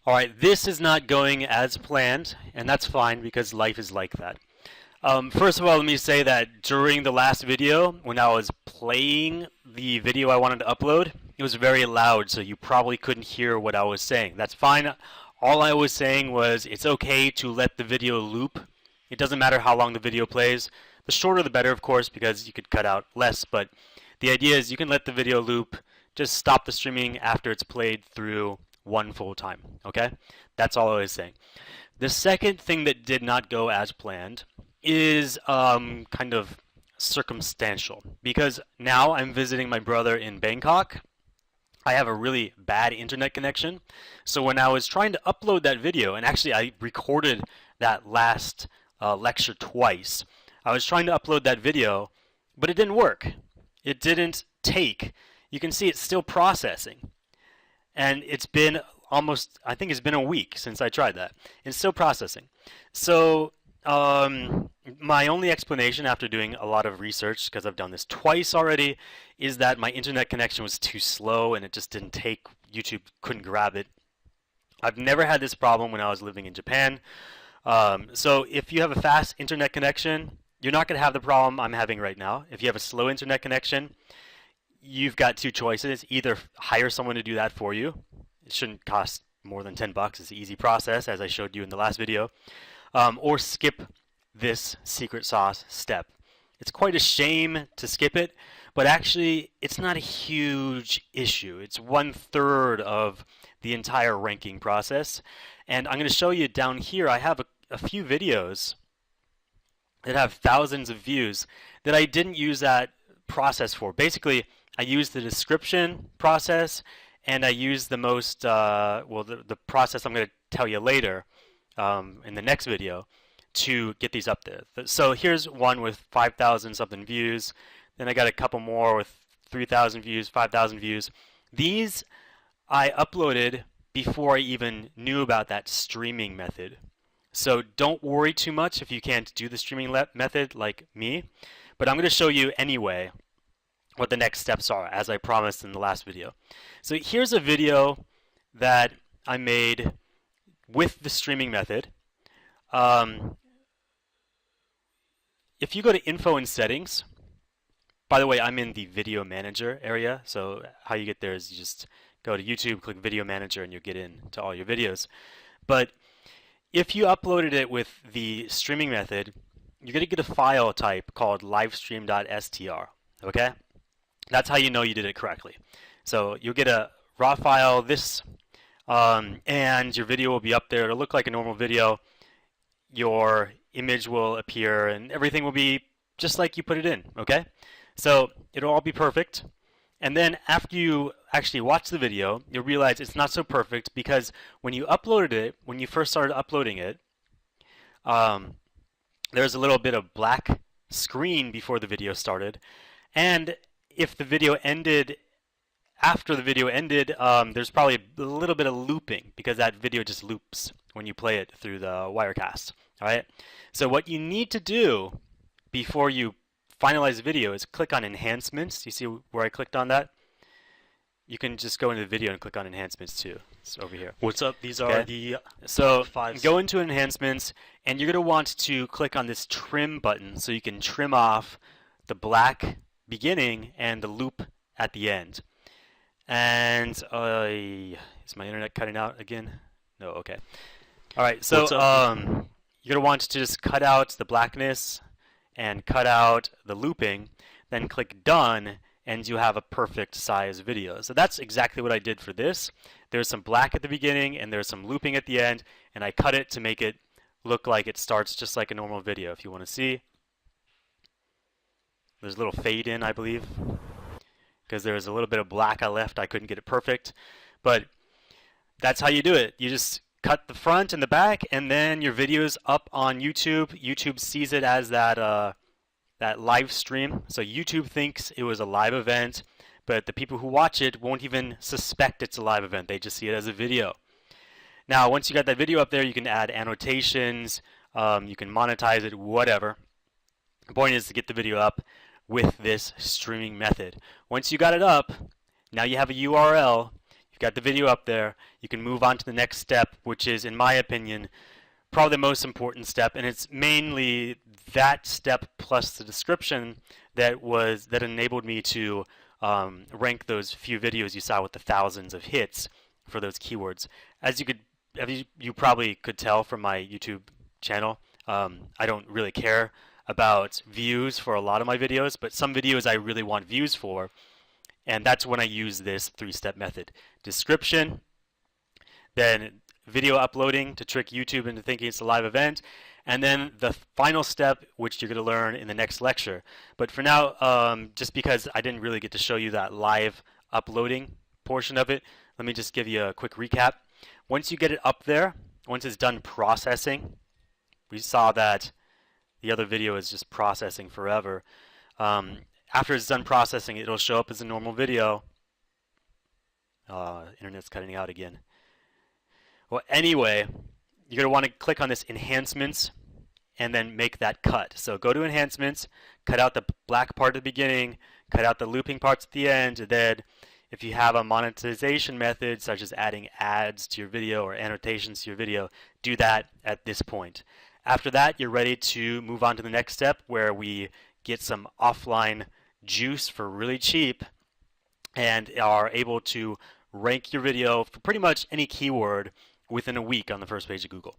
All right, this is not going as planned, and that's fine because life is like that. First of all, let me say that during the last video, when I was playing the video I wanted to upload, it was very loud, so you probably couldn't hear what I was saying. That's fine. All I was saying was it's okay to let the video loop. It doesn't matter how long the video plays. The shorter the better, of course, because you could cut out less, but the idea is you can let the video loop, just stop the streaming after it's played through one full time, okay? That's all I was saying. The second thing that did not go as planned is kind of circumstantial, because now I'm visiting my brother in Bangkok. I have a really bad internet connection, so when I was trying to upload that video, and actually I recorded that last lecture twice, I was trying to upload that video, but it didn't work. It didn't take. You can see it's still processing. And it's been almost, I think it's been a week since I tried that. It's still processing. So my only explanation after doing a lot of research, because I've done this twice already, is that my internet connection was too slow and it just didn't take. YouTube couldn't grab it. I've never had this problem when I was living in Japan. So if you have a fast internet connection, you're not going to have the problem I'm having right now. If you have a slow internet connection, you've got two choices. Either hire someone to do that for you. It shouldn't cost more than 10 bucks. It's an easy process, as I showed you in the last video. Or skip this secret sauce step. It's quite a shame to skip it, but actually it's not a huge issue. It's 1/3 of the entire ranking process. And I'm going to show you down here, I have a few videos that have thousands of views that I didn't use that process for. Basically, I used the description process, and I used the most, the process I'm going to tell you later in the next video to get these up there. So here's one with 5,000 something views. Then I got a couple more with 3,000 views, 5,000 views. These I uploaded before I even knew about that streaming method. So don't worry too much if you can't do the streaming method like me. But I'm going to show you anyway what the next steps are, as I promised in the last video. So here's a video that I made with the streaming method. If you go to Info and Settings, by the way, I'm in the Video Manager area, so how you get there is you just go to YouTube, click Video Manager, and you'll get into all your videos. But if you uploaded it with the streaming method, you're going to get a file type called livestream.str, okay? That's how you know you did it correctly. So you'll get a raw file, and your video will be up there. It'll look like a normal video. Your image will appear, and everything will be just like you put it in, okay? So it'll all be perfect. And then after you actually watch the video, you'll realize it's not so perfect because when you uploaded it, when you first started uploading it, there's a little bit of black screen before the video started. And if the video ended, after the video ended, there's probably a little bit of looping because that video just loops when you play it through the Wirecast. All right. So what you need to do before you finalize the video is click on Enhancements. You see where I clicked on that? You can just go into the video and click on Enhancements too. It's over here. What's up? These are the so five. Go into Enhancements, and you're going to want to click on this Trim button so you can trim off the black beginning and the loop at the end. And is my internet cutting out again? No, okay. All right, so you're going to want to just cut out the blackness and cut out the looping, then click Done, and you have a perfect size video. So that's exactly what I did for this. There's some black at the beginning and there's some looping at the end, and I cut it to make it look like it starts just like a normal video. If you want to see, there's a little fade in, I believe, because there was a little bit of black I left. I couldn't get it perfect, but that's how you do it. You just cut the front and the back, and then your video is up on YouTube. YouTube sees it as that live stream. So YouTube thinks it was a live event, but the people who watch it won't even suspect it's a live event. They just see it as a video. Now, once you got that video up there, you can add annotations, you can monetize it, whatever. The point is to get the video up with this streaming method. Once you got it up, now you have a URL. You got the video up there, you can move on to the next step, which is, in my opinion, probably the most important step, and it's mainly that step plus the description that enabled me to rank those few videos you saw with the thousands of hits for those keywords. As you probably could tell from my YouTube channel, I don't really care about views for a lot of my videos, but some videos I really want views for, and that's when I use this three-step method. Description, then video uploading to trick YouTube into thinking it's a live event, and then the final step, which you're going to learn in the next lecture. But for now, just because I didn't really get to show you that live uploading portion of it, let me just give you a quick recap. Once you get it up there, once it's done processing, we saw that the other video is just processing forever. After it's done processing, it'll show up as a normal video. Internet's cutting out again. Well, anyway, you're going to want to click on this enhancements and then make that cut. So go to enhancements, cut out the black part at the beginning, cut out the looping parts at the end, and then if you have a monetization method such as adding ads to your video or annotations to your video, do that at this point. After that, you're ready to move on to the next step where we get some offline juice for really cheap and are able to rank your video for pretty much any keyword within a week on the first page of Google.